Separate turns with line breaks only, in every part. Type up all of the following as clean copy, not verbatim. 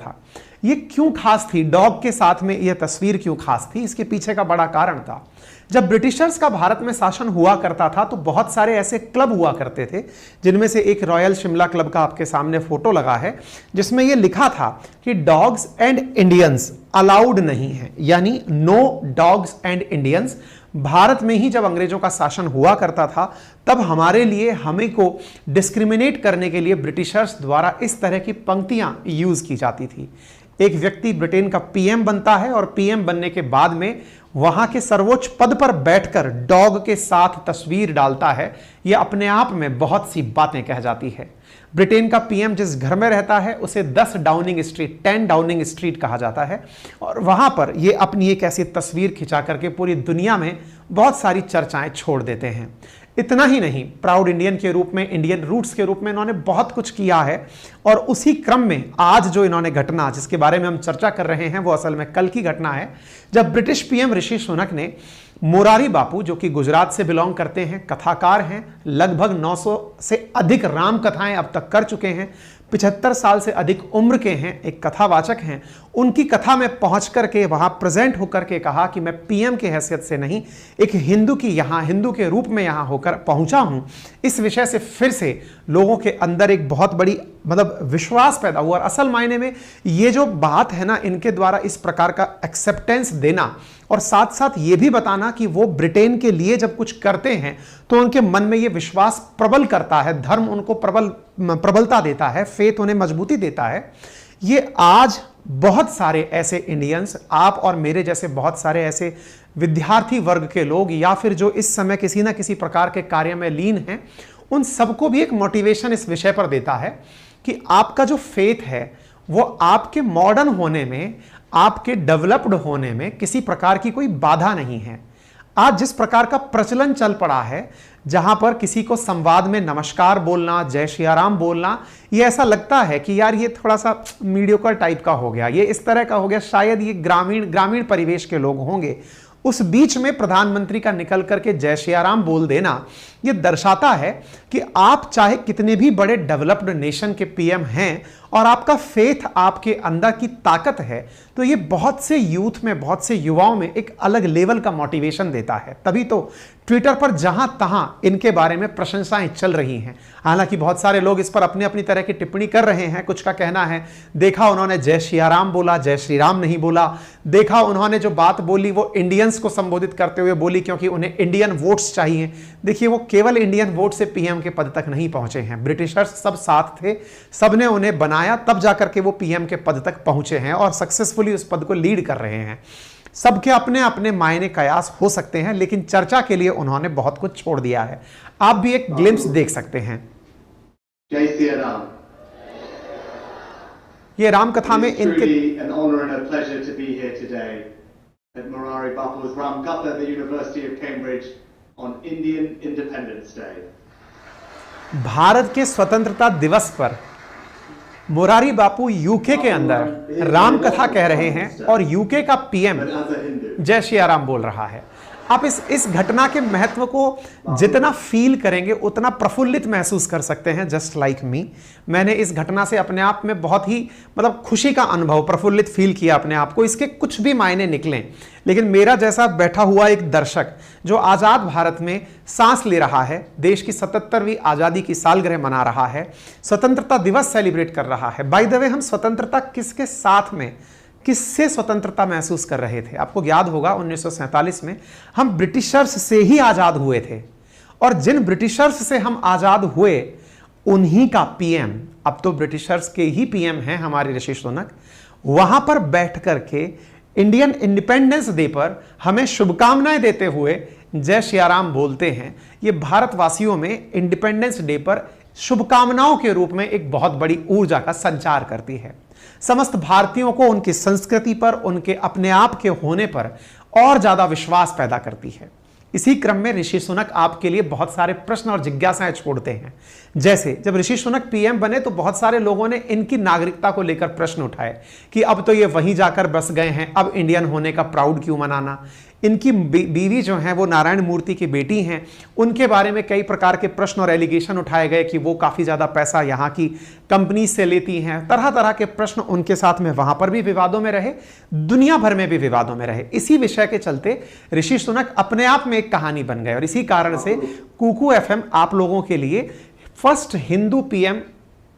था। ये क्यों खास थी, डॉग के साथ में यह तस्वीर क्यों खास थी, इसके पीछे का बड़ा कारण था। जब ब्रिटिशर्स का भारत में शासन हुआ करता था तो बहुत सारे ऐसे क्लब हुआ करते थे, जिनमें से एक रॉयल शिमला क्लब का आपके सामने फोटो लगा है, जिसमें यह लिखा था कि डॉग्स एंड इंडियंस अलाउड नहीं है, यानी no dogs and Indians. Bharat में ही जब अंग्रेजों का शासन हुआ करता था तब हमारे लिए, हमें को डिस्क्रिमिनेट करने के लिए ब्रिटिशर्स द्वारा इस तरह की पंक्तियां यूज की जाती थी। एक व्यक्ति ब्रिटेन का पीएम बनता है और पीएम बनने के बाद में वहां के सर्वोच्च पद पर बैठकर डॉग के साथ तस्वीर डालता है। यह अपने आप में बहुत सी बातें कह जाती है। ब्रिटेन का पीएम जिस घर में रहता है उसे 10 डाउनिंग स्ट्रीट कहा जाता है, और वहां पर यह अपनी एक ऐसी तस्वीर खिंचा करके पूरी दुनिया में बहुत सारी चर्चाएं छोड़ देते हैं। इतना ही नहीं, प्राउड इंडियन के रूप में, इंडियन रूट्स के रूप में इन्होंने बहुत कुछ किया है। और उसी क्रम में आज जो इन्होंने घटना जिसके बारे में हम चर्चा कर रहे हैं वो असल में कल की घटना है, जब ब्रिटिश पीएम ऋषि सुनक ने मोरारी बापू, जो कि गुजरात से बिलोंग करते हैं, कथाकार हैं, लगभग 900 से अधिक राम कथाएं अब तक कर चुके हैं, 75 साल से अधिक उम्र के हैं, एक कथावाचक हैं, उनकी कथा में पहुंच करके वहां प्रेजेंट होकर के कहा कि मैं पीएम की हैसियत से नहीं, एक हिंदू की यहां हिंदू के रूप में यहां होकर पहुंचा हूं। इस विषय से फिर से लोगों के अंदर एक बहुत बड़ी विश्वास पैदा हुआ। और असल मायने में ये जो बात है ना, इनके द्वारा इस प्रकार का एक्सेप्टेंस देना और साथ साथ ये भी बताना कि वो ब्रिटेन के लिए जब कुछ करते हैं तो उनके मन में ये विश्वास प्रबल करता है, धर्म उनको प्रबलता देता है, फेथ उन्हें मजबूती देता है। ये आज बहुत सारे ऐसे इंडियंस, आप और मेरे जैसे बहुत सारे ऐसे विद्यार्थी वर्ग के लोग, या फिर जो इस समय किसी ना किसी प्रकार के कार्य में लीन हैं, उन सबको भी एक मोटिवेशन इस विषय पर देता है कि आपका जो फेथ है वो आपके मॉडर्न होने में, आपके डेवलप्ड होने में किसी प्रकार की कोई बाधा नहीं है। आज जिस प्रकार का प्रचलन चल पड़ा है, जहां पर किसी को संवाद में नमस्कार बोलना, जय श्री राम बोलना, ये ऐसा लगता है कि यार ये थोड़ा सा मीडियोकर टाइप का हो गया, ये इस तरह का हो गया, शायद ये ग्रामीण परिवेश के लोग होंगे। उस बीच में प्रधानमंत्री का निकल करके जय श्री राम बोल देना यह दर्शाता है कि आप चाहे कितने भी बड़े डेवलप्ड नेशन के पीएम हैं और आपका फेथ आपके अंदर की ताकत है, तो ये बहुत से यूथ में, बहुत से युवाओं में एक अलग लेवल का मोटिवेशन देता है। तभी तो ट्विटर पर जहां तहां इनके बारे में प्रशंसाएं चल रही हैं। हालांकि बहुत सारे लोग इस पर अपनी अपनी तरह की टिप्पणी कर रहे हैं। कुछ का कहना है, देखा उन्होंने जय श्री राम बोला, जय श्री राम नहीं बोला, देखा उन्होंने जो बात बोली वो इंडियंस को संबोधित करते हुए बोली क्योंकि उन्हें इंडियन वोट्स चाहिए। देखिए, वो केवल इंडियन वोट से पीएम के पद तक नहीं पहुंचे हैं, ब्रिटिशर्स सब साथ थे, सबने उन्हें बनाया, तब जाकर के वो पीएम के पद तक पहुंचे हैं और सक्सेसफुली उस पद को लीड कर रहे हैं। सबके अपने अपने मायने कयास हो सकते हैं, लेकिन चर्चा के लिए उन्होंने बहुत कुछ छोड़ दिया है। आप भी एक ग्लिम्स देख सकते हैं।
जय श्री राम।
ये राम कथा में इनके
Morari Bapu's Ramgatha, the University of Cambridge, on Indian Independence Day.
Bharat के स्वतंत्रता दिवस पर मोरारी बापू यूके के अंदर राम कथा कह रहे हैं और यूके का पीएम जय श्री राम बोल रहा है। आप इस घटना के महत्व को जितना फील करेंगे उतना प्रफुल्लित महसूस कर सकते हैं। जस्ट लाइक मी, मैंने इस घटना से अपने आप में बहुत ही खुशी का अनुभव, प्रफुल्लित फील किया अपने आप को। इसके कुछ भी मायने निकलें, लेकिन मेरा जैसा बैठा हुआ एक दर्शक जो आजाद भारत में सांस ले रहा है, देश की 77वीं आजादी की सालगिरह मना रहा है, स्वतंत्रता दिवस सेलिब्रेट कर रहा है। बाय द वे, हम स्वतंत्रता किसके साथ में, किससे स्वतंत्रता महसूस कर रहे थे? आपको याद होगा 1947 में हम ब्रिटिशर्स से ही आजाद हुए थे, और जिन ब्रिटिशर्स से हम आजाद हुए उन्हीं का पीएम, अब तो ब्रिटिशर्स के ही पीएम हैं हमारे ऋषि सुनक, वहां पर बैठ करके इंडियन इंडिपेंडेंस डे पर हमें शुभकामनाएं देते हुए जय श्री राम बोलते हैं। ये भारतवासियों में इंडिपेंडेंस डे पर शुभकामनाओं के रूप में एक बहुत बड़ी ऊर्जा का संचार करती है। समस्त भारतीयों को उनकी संस्कृति पर, उनके अपने आप के होने पर और ज्यादा विश्वास पैदा करती है। इसी क्रम में ऋषि सुनक आपके लिए बहुत सारे प्रश्न और जिज्ञासाएं छोड़ते हैं। जैसे जब ऋषि सुनक पीएम बने तो बहुत सारे लोगों ने इनकी नागरिकता को लेकर प्रश्न उठाए कि अब तो ये वहीं जाकर बस गए हैं, अब इंडियन होने का प्राउड क्यों मनाना। इनकी बीवी जो हैं वो नारायण मूर्ति की बेटी हैं, उनके बारे में कई प्रकार के प्रश्न और एलिगेशन उठाए गए कि वो काफ़ी ज़्यादा पैसा यहाँ की कंपनी से लेती हैं। तरह तरह के प्रश्न उनके साथ में वहाँ पर भी विवादों में रहे, दुनिया भर में भी विवादों में रहे। इसी विषय के चलते ऋषि सुनक अपने आप में एक कहानी बन गए और इसी कारण से कुकू एफएम आप लोगों के लिए first Hindu PM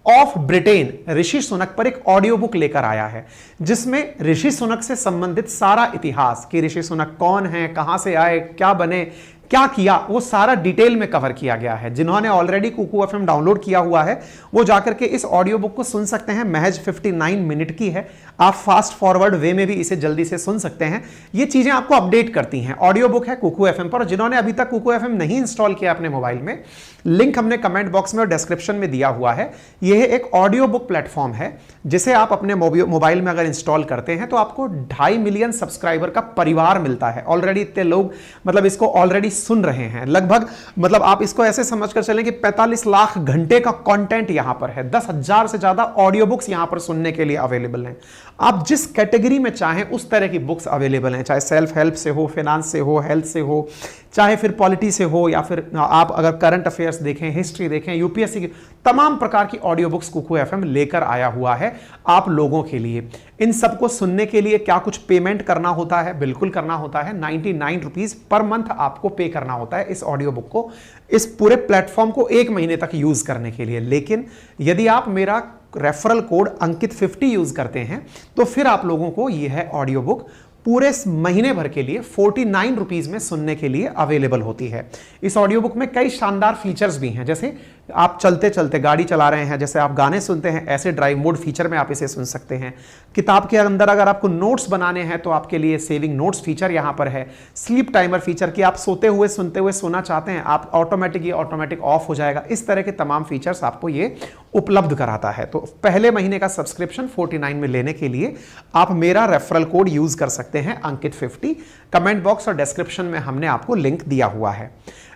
of Britain Rishi Sunak पर एक ऑडियो बुक लेकर आया है, जिसमें ऋषि सुनक से संबंधित सारा इतिहास कि ऋषि सुनक कौन है, कहां से आए, क्या बने, क्या किया, वो सारा डिटेल में कवर किया गया है। जिन्होंने ऑलरेडी कुकू एफएम डाउनलोड किया हुआ है वो जाकर के इस ऑडियो बुक को सुन सकते हैं। महज 59 मिनट की है, आप फास्ट फॉरवर्ड वे में भी इसे जल्दी से सुन सकते हैं। ये चीजें आपको अपडेट करती हैं। ऑडियो बुक है कुकू एफएम पर। जिन्होंने अभी तक कुकू एफएम नहीं इंस्टॉल किया अपने मोबाइल में, लिंक हमने कमेंट बॉक्स में और डिस्क्रिप्शन में दिया हुआ है। यह एक ऑडियो बुक प्लेटफॉर्म है जिसे आप अपने मोबाइल में अगर इंस्टॉल करते हैं तो आपको 2.5 मिलियन सब्सक्राइबर का परिवार मिलता है। ऑलरेडी इतने लोग मतलब इसको ऑलरेडी सुन रहे हैं। लगभग मतलब आप इसको ऐसे समझकर चलें कि 45 लाख घंटे का कंटेंट यहां पर है। 10,000 से ज्यादा ऑडियो बुक्स यहां पर सुनने के लिए अवेलेबल हैं। आप जिस कैटेगरी में चाहें उस तरह की बुक्स अवेलेबल हैं, चाहे सेल्फ हेल्प से हो, फाइनेंस से हो, हेल्थ से हो, चाहे फिर पॉलिटी से हो, या फिर आप अगर करंट अफेयर्स देखें, हिस्ट्री देखें, यूपीएससी की तमाम प्रकार की ऑडियो बुक्स कुकू एफएम लेकर आया हुआ है आप लोगों के लिए। इन सबको सुनने के लिए क्या कुछ पेमेंट करना होता है? बिल्कुल करना होता है। 99 रुपीज पर मंथ आपको पे करना होता है इस ऑडियो बुक को, इस पूरे प्लेटफॉर्म को 1 महीने तक यूज करने के लिए। लेकिन यदि आप मेरा रेफरल कोड अंकित 50 यूज करते हैं तो फिर आप लोगों को यह ऑडियो बुक पूरे महीने भर के लिए 49 रुपीज में सुनने के लिए अवेलेबल होती है। इस ऑडियो बुक में कई शानदार फीचर्स भी हैं, जैसे आप चलते चलते गाड़ी चला रहे हैं, जैसे आप गाने सुनते हैं, ऐसे ड्राइव मोड फीचर में आप इसे सुन सकते हैं। किताब के अंदर अगर आपको नोट्स बनाने हैं तो आपके लिए सेविंग नोट्स फीचर यहां पर है। स्लीप टाइमर फीचर कि आप सोते हुए सुनते हुए सोना चाहते हैं, आप ऑटोमेटिक ऑफ हो जाएगा। इस तरह के तमाम फीचर्स आपको ये उपलब्ध कराता है। तो पहले महीने का सब्सक्रिप्शन 49 में लेने के लिए आप मेरा रेफरल कोड यूज कर सकते हैं अंकित 50। कमेंट बॉक्स और डिस्क्रिप्शन में हमने आपको लिंक दिया हुआ है।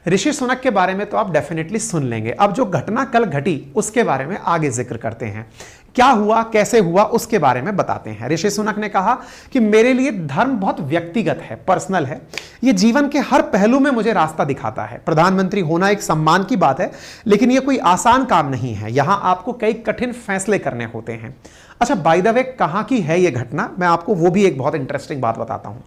ऋषि सुनक के बारे में तो आप डेफिनेटली सुन लेंगे। अब जो घटना कल घटी उसके बारे में आगे जिक्र करते हैं। क्या हुआ, कैसे हुआ, उसके बारे में बताते हैं। ऋषि सुनक ने कहा कि मेरे लिए धर्म बहुत व्यक्तिगत है, पर्सनल है। यह जीवन के हर पहलू में मुझे रास्ता दिखाता है। प्रधानमंत्री होना एक सम्मान की बात है, लेकिन यह कोई आसान काम नहीं है। यहां आपको कई कठिन फैसले करने होते हैं। अच्छा, बाय द वे कहां की है यह घटना, मैं आपको वो भी एक बहुत इंटरेस्टिंग बात बताता हूं।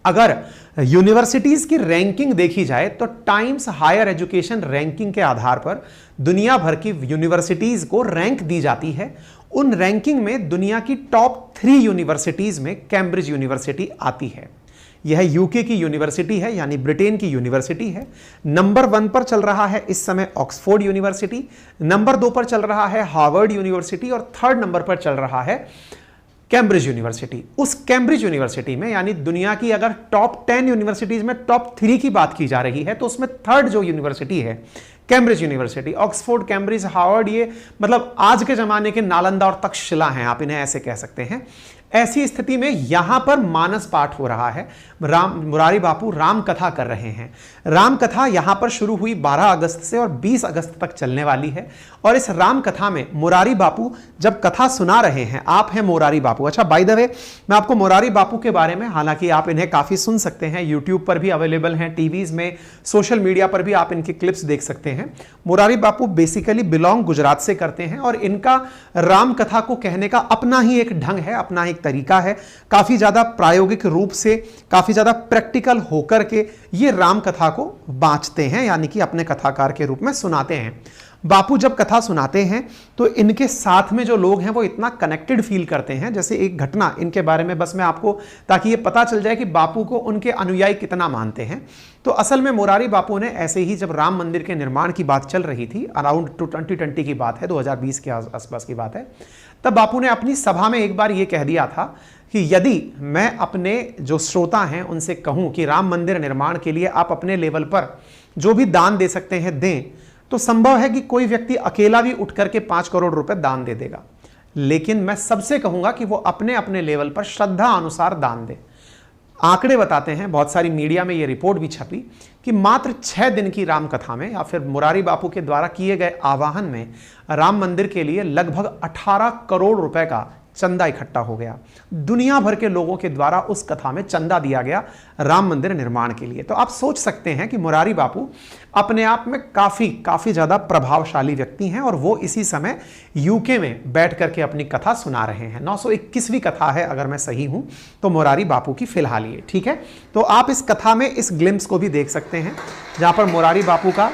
अगर यूनिवर्सिटीज की रैंकिंग देखी जाए तो टाइम्स हायर एजुकेशन रैंकिंग के आधार पर दुनिया भर की यूनिवर्सिटीज को रैंक दी जाती है। उन रैंकिंग में दुनिया की टॉप 3 यूनिवर्सिटीज में कैम्ब्रिज यूनिवर्सिटी आती है। यह यूके की यूनिवर्सिटी है, यानी ब्रिटेन की यूनिवर्सिटी है। नंबर 1 पर चल रहा है इस समय ऑक्सफोर्ड यूनिवर्सिटी, नंबर 2 पर चल रहा है हार्वर्ड यूनिवर्सिटी और 3rd नंबर पर चल रहा है कैम्ब्रिज यूनिवर्सिटी। उस कैम्ब्रिज यूनिवर्सिटी में, यानी दुनिया की अगर टॉप 10 यूनिवर्सिटीज में टॉप 3 की बात की जा रही है तो उसमें 3rd जो यूनिवर्सिटी है Cambridge university. Oxford, Cambridge, Harvard, ये मतलब आज के जमाने के नालंदा और तक्षशिला हैं, आप इन्हें ऐसे कह सकते हैं। ऐसी स्थिति में यहां पर मानस पाठ हो रहा है। मुरारी बापू राम कथा कर रहे हैं। राम कथा यहां पर शुरू हुई 12 अगस्त से और 20 अगस्त तक चलने वाली है। और इस राम कथा में मुरारी बापू जब कथा सुना रहे हैं, आप हैं मुरारी बापू। अच्छा, बाय द वे मैं आपको मुरारी बापू के बारे में, हालांकि आप इन्हें काफी सुन सकते हैं, यूट्यूब पर भी अवेलेबल हैं, टीवीज में, सोशल मीडिया पर भी आप इनके क्लिप्स देख सकते हैं। मुरारी बापू बेसिकली बिलोंग गुजरात से करते हैं और इनका राम कथा को कहने का अपना ही एक ढंग है, अपना ही तरीका है। काफी ज्यादा प्रायोगिक रूप से, काफी ज्यादा प्रैक्टिकल होकर के ये राम कथा को बांचते हैं, यानी कि अपने कथाकार के रूप में सुनाते हैं। बापू जब कथा सुनाते हैं तो इनके साथ में जो लोग हैं वो इतना कनेक्टेड फील करते हैं। जैसे एक घटना इनके बारे में बस मैं आपको, ताकि ये पता चल जाए कि बापू को उनके अनुयायी कितना मानते हैं। तो असल में मुरारी बापू ने ऐसे ही, जब राम मंदिर के निर्माण की बात चल रही थी, अराउंड 2020 की बात है, 2020 के आसपास की बात है, तब बापू ने अपनी सभा में एक बार ये कह दिया था कि यदि मैं अपने जो श्रोता हैं उनसे कहूं कि राम मंदिर निर्माण के लिए आप अपने लेवल पर जो भी दान दे सकते हैं दें, तो संभव है कि कोई व्यक्ति अकेला भी उठ करके 5 करोड़ रुपए दान दे देगा। लेकिन मैं सबसे कहूंगा कि वो अपने अपने लेवल पर श्रद्धा अनुसार दान दे। आंकड़े बताते हैं, बहुत सारी मीडिया में ये रिपोर्ट भी छपी कि मात्र 6 दिन की राम कथा में या फिर मुरारी बापू के द्वारा किए गए आवाहन में राम मंदिर के लिए लगभग 18 करोड़ रुपए का चंदा इकट्ठा हो गया। दुनिया भर के लोगों के द्वारा उस कथा में चंदा दिया गया राम मंदिर निर्माण के लिए। तो आप सोच सकते हैं कि मुरारी बापू अपने आप में काफी ज्यादा प्रभावशाली व्यक्ति हैं और वो इसी समय यूके में बैठ करके अपनी कथा सुना रहे हैं। 921वीं कथा है अगर मैं सही हूं तो मुरारी बापू की फिलहाल ये, ठीक है। तो आप इस कथा में इस ग्लिम्स को भी देख सकते हैं जहां पर मुरारी बापू का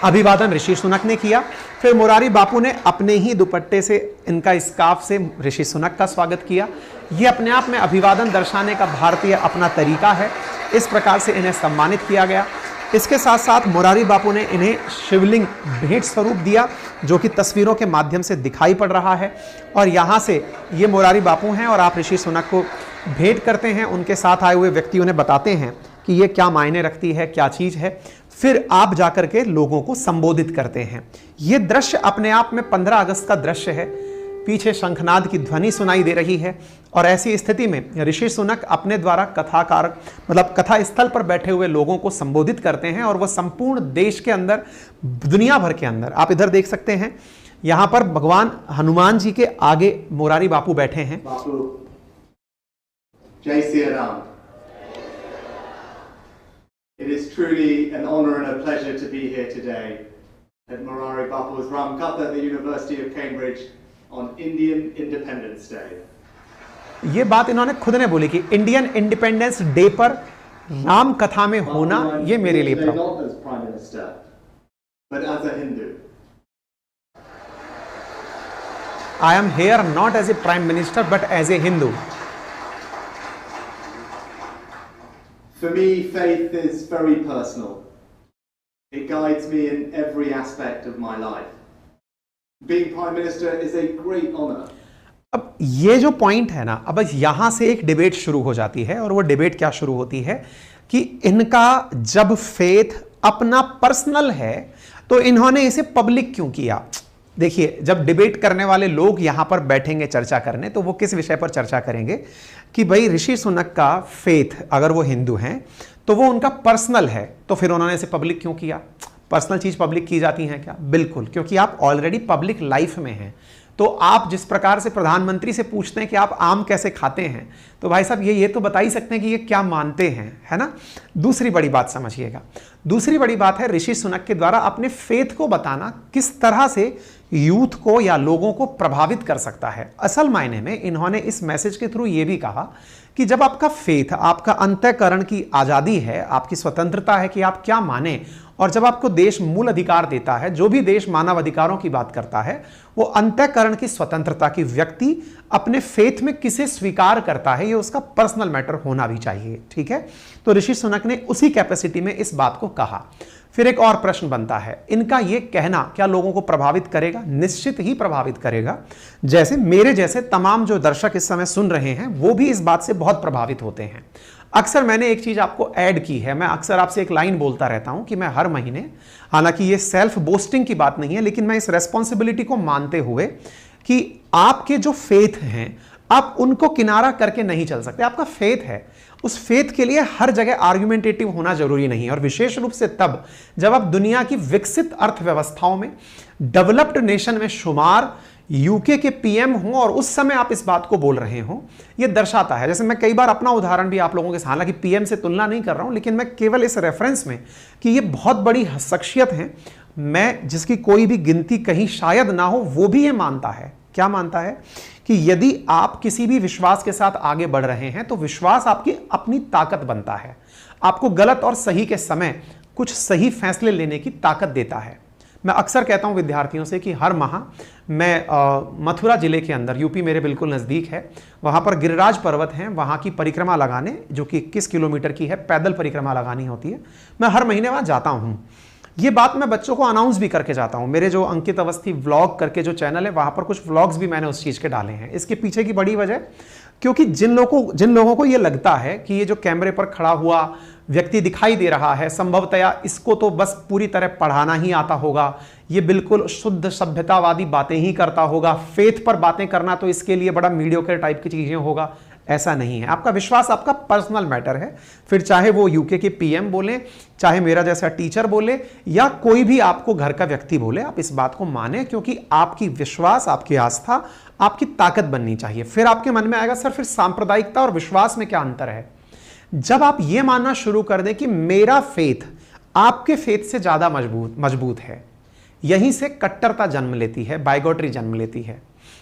अभिवादन ऋषि सुनक ने किया। फिर मुरारी बापू ने अपने ही दुपट्टे से, इनका स्कार्फ से ऋषि सुनक का स्वागत किया। ये अपने आप में अभिवादन दर्शाने का भारतीय अपना तरीका है। इस प्रकार से इन्हें सम्मानित किया गया। इसके साथ साथ मुरारी बापू ने इन्हें शिवलिंग भेंट स्वरूप दिया जो कि तस्वीरों के माध्यम से दिखाई पड़ रहा है। और यहाँ से ये मुरारी बापू हैं और आप ऋषि सुनक को भेंट करते हैं। उनके साथ आए हुए व्यक्ति उन्हें बताते हैं कि ये क्या मायने रखती है, क्या चीज़ है। फिर आप जाकर के लोगों को संबोधित करते हैं। ये दृश्य अपने आप में 15 अगस्त का दृश्य है। पीछे शंखनाद की ध्वनि सुनाई दे रही है और ऐसी स्थिति में ऋषि सुनक अपने द्वारा कथाकार मतलब कथा स्थल पर बैठे हुए लोगों को संबोधित करते हैं और वह संपूर्ण देश के अंदर, दुनिया भर के अंदर, आप इधर देख सकते हैं यहां पर भगवान हनुमान जी के आगे मुरारी बापू बैठे हैं।
जय Shri Ram. It is truly an honor and a pleasure to be here today at Morari Bapu's Ramkatha at the University of Cambridge on Indian Independence Day.
ये बात इन्होंने खुद ने बोली कि इंडियन इंडिपेंडेंस डे पर राम कथा में होना ये मेरे लिए
not as Prime Minister, but as a Hindu.
I am here not as a Prime Minister but as a Hindu.
For me, faith is very personal. It guides me in every aspect of my life. Being Prime Minister is a great honor.
अब ये जो point है ना, अब यहां से एक debate शुरू हो जाती है और वो डिबेट क्या शुरू होती है कि इनका जब फेथ अपना पर्सनल है तो इन्होंने इसे पब्लिक क्यों किया। देखिए, जब डिबेट करने वाले लोग यहां पर बैठेंगे चर्चा करने तो वो किस विषय पर चर्चा करेंगे कि भाई ऋषि सुनक का फेथ, अगर वो हिंदू हैं तो वो उनका पर्सनल है, तो फिर उन्होंने इसे पब्लिक क्यों किया। पर्सनल चीज पब्लिक की जाती है क्या? बिल्कुल, क्योंकि आप ऑलरेडी पब्लिक लाइफ में हैं। तो आप जिस प्रकार से प्रधानमंत्री से पूछते हैं कि आप आम कैसे खाते हैं, तो भाई साहब ये तो बता ही सकते हैं कि ये क्या मानते हैं, है ना। दूसरी बड़ी बात समझिएगा, दूसरी बड़ी बात है ऋषि सुनक के द्वारा अपने फेथ को बताना किस तरह से यूथ को या लोगों को प्रभावित कर सकता है। असल मायने में इन्होंने इस मैसेज के थ्रू ये भी कहा कि जब आपका फेथ, आपका अंतःकरण की आज़ादी है, आपकी स्वतंत्रता है कि आप क्या माने, और जब आपको देश मूल अधिकार देता है, जो भी देश मानव अधिकारों की बात करता है, वो अंतःकरण की स्वतंत्रता की व्यक्ति अपने फेथ में किसे स्वीकार करता है ये उसका पर्सनल मैटर होना भी चाहिए, ठीक है। तो ऋषि सुनक ने उसी कैपेसिटी में इस बात को कहा। फिर एक और प्रश्न बनता है, इनका ये कहना क्या लोगों को प्रभावित करेगा? निश्चित ही प्रभावित करेगा। जैसे मेरे जैसे तमाम जो दर्शक इस समय सुन रहे हैं वो भी इस बात से बहुत प्रभावित होते हैं। अक्सर मैंने एक चीज आपको ऐड की है, मैं अक्सर आपसे एक लाइन बोलता रहता हूं कि मैं हर महीने, हालांकि ये सेल्फ बोस्टिंग की बात नहीं है, लेकिन मैं इस रेस्पॉन्सिबिलिटी को मानते हुए कि आपके जो फेथ हैं आप उनको किनारा करके नहीं चल सकते। आपका फेथ है, उस फेथ के लिए हर जगह आर्गुमेंटेटिव होना जरूरी नहीं है, और विशेष रूप से तब जब आप दुनिया की विकसित अर्थव्यवस्थाओं में, डेवलप्ड नेशन में शुमार यूके के पीएम हों और उस समय आप इस बात को बोल रहे हो, यह दर्शाता है। जैसे मैं कई बार अपना उदाहरण भी आप लोगों के, हालांकि पीएम से तुलना नहीं कर रहा हूं, लेकिन मैं केवल इस रेफरेंस में कि ये बहुत बड़ी शख्सियत है, मैं जिसकी कोई भी गिनती कहीं शायद ना हो, वो भी ये मानता है। क्या मानता है? कि यदि आप किसी भी विश्वास के साथ आगे बढ़ रहे हैं तो विश्वास आपकी अपनी ताकत बनता है, आपको गलत और सही के समय कुछ सही फैसले लेने की ताकत देता है। मैं अक्सर कहता हूं विद्यार्थियों से कि हर माह मैं मथुरा जिले के अंदर, यूपी मेरे बिल्कुल नज़दीक है, वहां पर गिरिराज पर्वत हैं, वहां की परिक्रमा लगाने, जो कि 21 किलोमीटर की है, पैदल परिक्रमा लगानी होती है, मैं हर महीने वहां जाता हूं। ये बात मैं बच्चों को अनाउंस भी करके जाता हूं। मेरे जो अंकित अवस्थी व्लॉग करके जो चैनल है, वहां पर कुछ व्लॉग्स भी मैंने उस चीज के डाले हैं। इसके पीछे की बड़ी वजह, क्योंकि जिन लोगों को ये लगता है कि ये जो कैमरे पर खड़ा हुआ व्यक्ति दिखाई दे रहा है, संभवतया इसको तो बस पूरी तरह पढ़ाना ही आता होगा, ये बिल्कुल शुद्ध सभ्यतावादी बातें ही करता होगा, फेथ पर बातें करना तो इसके लिए बड़ा मीडियोकर टाइप की चीजें होगा, ऐसा नहीं है। आपका विश्वास आपका पर्सनल मैटर है, फिर चाहे वो यूके के पीएम बोले, चाहे मेरा जैसा टीचर बोले, या कोई भी आपको घर का व्यक्ति बोले, आप इस बात को माने, क्योंकि आपकी विश्वास, आपकी आस्था आपकी ताकत बननी चाहिए। फिर आपके मन में आएगा सर फिर सांप्रदायिकता और विश्वास में क्या अंतर है। जब आप यह मानना शुरू कर दें कि मेरा फेथ आपके फेथ से ज्यादा मजबूत है, यहीं से कट्टरता जन्म लेती है, बाइगोटरी जन्म लेती है।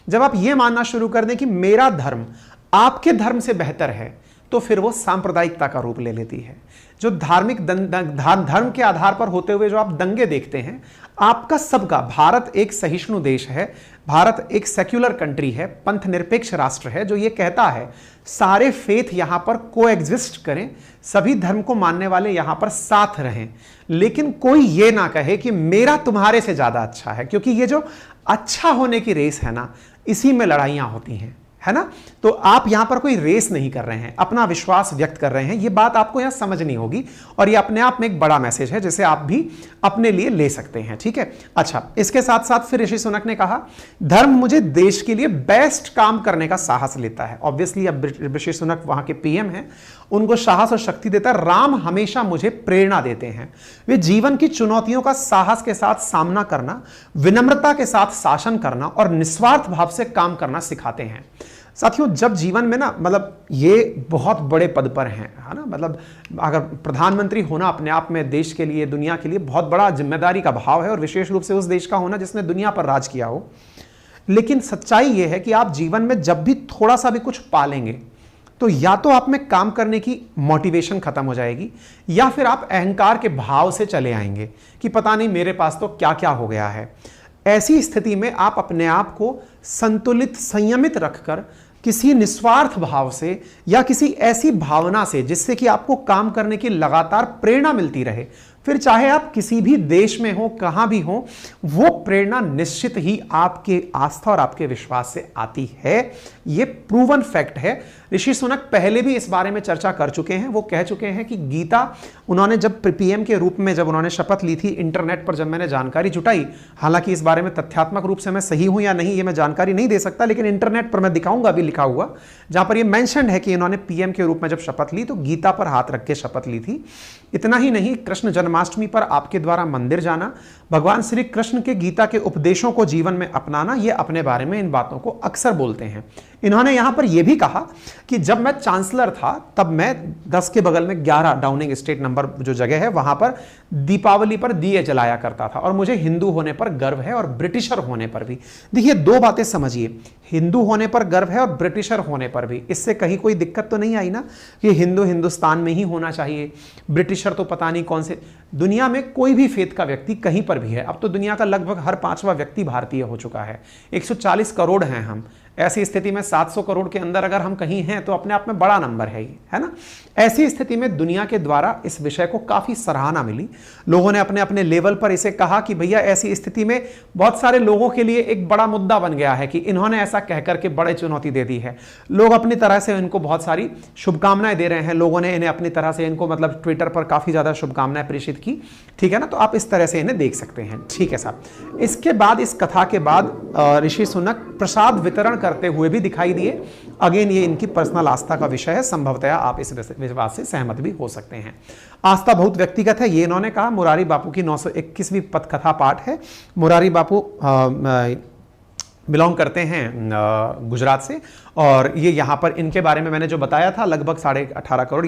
जब आप यह मानना शुरू कर दें कि मेरा धर्म आपके धर्म से बेहतर है, तो फिर वो सांप्रदायिकता का रूप ले लेती है। जो धार्मिक धर्म के आधार पर होते हुए जो आप दंगे देखते हैं, आपका सबका, भारत एक सहिष्णु देश है, भारत एक सेक्युलर कंट्री है, पंथ निरपेक्ष राष्ट्र है, जो ये कहता है सारे फेथ यहां पर कोएग्जिस्ट करें, सभी धर्म को मानने वाले यहां पर साथ रहें, लेकिन कोई ये ना कहे कि मेरा तुम्हारे से ज्यादा अच्छा है, क्योंकि ये जो अच्छा होने की रेस है ना, इसी में लड़ाइयां होती हैं, है ना। तो आप यहां पर कोई रेस नहीं कर रहे हैं, अपना विश्वास व्यक्त कर रहे हैं। यह बात आपको यहां समझनी होगी, और यह अपने आप में एक बड़ा मैसेज है जिसे आप भी अपने लिए ले सकते हैं, ठीक है। अच्छा, इसके साथ साथ फिर ऋषि सुनक ने कहा, धर्म मुझे देश के लिए बेस्ट काम करने का साहस लेता है। ऑब्वियसली अब ऋषि सुनक वहां के पीएम हैं, उनको साहस और शक्ति देता है। राम हमेशा मुझे प्रेरणा देते हैं, वे जीवन की चुनौतियों का साहस के साथ सामना करना, विनम्रता के साथ शासन करना और निस्वार्थ भाव से काम करना सिखाते हैं। साथियों, जब जीवन में ना, मतलब ये बहुत बड़े पद पर हैं, है ना, मतलब अगर प्रधानमंत्री होना अपने आप में देश के लिए, दुनिया के लिए बहुत बड़ा जिम्मेदारी का भाव है, और विशेष रूप से उस देश का होना जिसने दुनिया पर राज किया हो। लेकिन सच्चाई यह है कि आप जीवन में जब भी थोड़ा सा भी कुछ पालेंगे, तो या तो आप में काम करने की मोटिवेशन खत्म हो जाएगी, या फिर आप अहंकार के भाव से चले आएंगे कि पता नहीं मेरे पास तो क्या क्या हो गया है। ऐसी स्थिति में आप अपने आप को संतुलित, संयमित रखकर किसी निस्वार्थ भाव से या किसी ऐसी भावना से जिससे कि आपको काम करने की लगातार प्रेरणा मिलती रहे, फिर चाहे आप किसी भी देश में हो, कहां भी हो, वो प्रेरणा निश्चित ही आपके आस्था और आपके विश्वास से आती है। ये प्रूवन फैक्ट है। ऋषि सुनक पहले भी इस बारे में चर्चा कर चुके हैं। वो कह चुके हैं कि गीता, उन्होंने जब पीएम के रूप में जब उन्होंने शपथ ली थी, इंटरनेट पर जब मैंने जानकारी जुटाई, हालांकि इस बारे में तथ्यात्मक रूप से मैं सही हूं या नहीं ये मैं जानकारी नहीं दे सकता, लेकिन इंटरनेट पर मैं दिखाऊंगा अभी लिखा हुआ, जहां पर ये मेंशन है कि इन्होंने पीएम के रूप में जब शपथ ली तो गीता पर हाथ रख के शपथ ली थी। इतना ही नहीं, कृष्ण जन्माष्टमी पर आपके द्वारा मंदिर जाना, भगवान श्री कृष्ण के गीता के उपदेशों को जीवन में अपनाना, ये अपने बारे में इन बातों को अक्सर बोलते हैं। इन्होंने यहां पर यह भी कहा कि जब मैं चांसलर था तब मैं 10 के बगल में 11 डाउनिंग स्ट्रीट नंबर जो जगह है वहां पर दीपावली पर दिए जलाया करता था, और मुझे हिंदू होने पर गर्व है और ब्रिटिशर होने पर भी। देखिए, दो बातें समझिए, हिंदू होने पर गर्व है और ब्रिटिशर होने पर भी। इससे कहीं कोई दिक्कत तो नहीं आई ना कि हिंदू हिंदुस्तान में ही होना चाहिए, ब्रिटिशर तो पता नहीं कौन से। दुनिया में कोई भी फेथ का व्यक्ति कहीं पर भी है। अब तो दुनिया का लगभग हर 5वां व्यक्ति भारतीय हो चुका है। 140 करोड़ हैं हम। ऐसी स्थिति में 700 करोड़ के अंदर अगर हम कहीं हैं तो अपने आप में बड़ा नंबर है ना। ऐसी स्थिति में दुनिया के द्वारा इस विषय को काफी सराहना मिली। लोगों ने अपने अपने लेवल पर इसे कहा कि भैया ऐसी स्थिति में बहुत सारे लोगों के लिए एक बड़ा मुद्दा बन गया है कि इन्होंने ऐसा कहकर के बड़े चुनौती दे दी है। लोग अपनी तरह से इनको बहुत सारी शुभकामनाएं दे रहे हैं। लोगों ने इन्हें अपनी तरह से इनको मतलब ट्विटर पर काफी ज्यादा शुभकामनाएं प्रेषित की, ठीक है ना। तो आप इस तरह से इन्हें देख सकते हैं, ठीक है साहब। इसके बाद, इस कथा के बाद ऋषि सुनक प्रसाद वितरण करते हुए भी दिखाई दिए। अगेन ये इनकी पर्सनल आस्था का विषय है, संभवतः आप इस विश्वास से सहमत भी हो सकते हैं। आस्था बहुत व्यक्तिगत है, ये इन्होंने कहा। मुरारी बापू की 921वीं पथकथा पाठ है। मुरारी बापू बिलोंग करते हैं गुजरात से, और ये यहाँ पर इनके बारे में मैंने जो बताया था लगभग 18.5 करोड़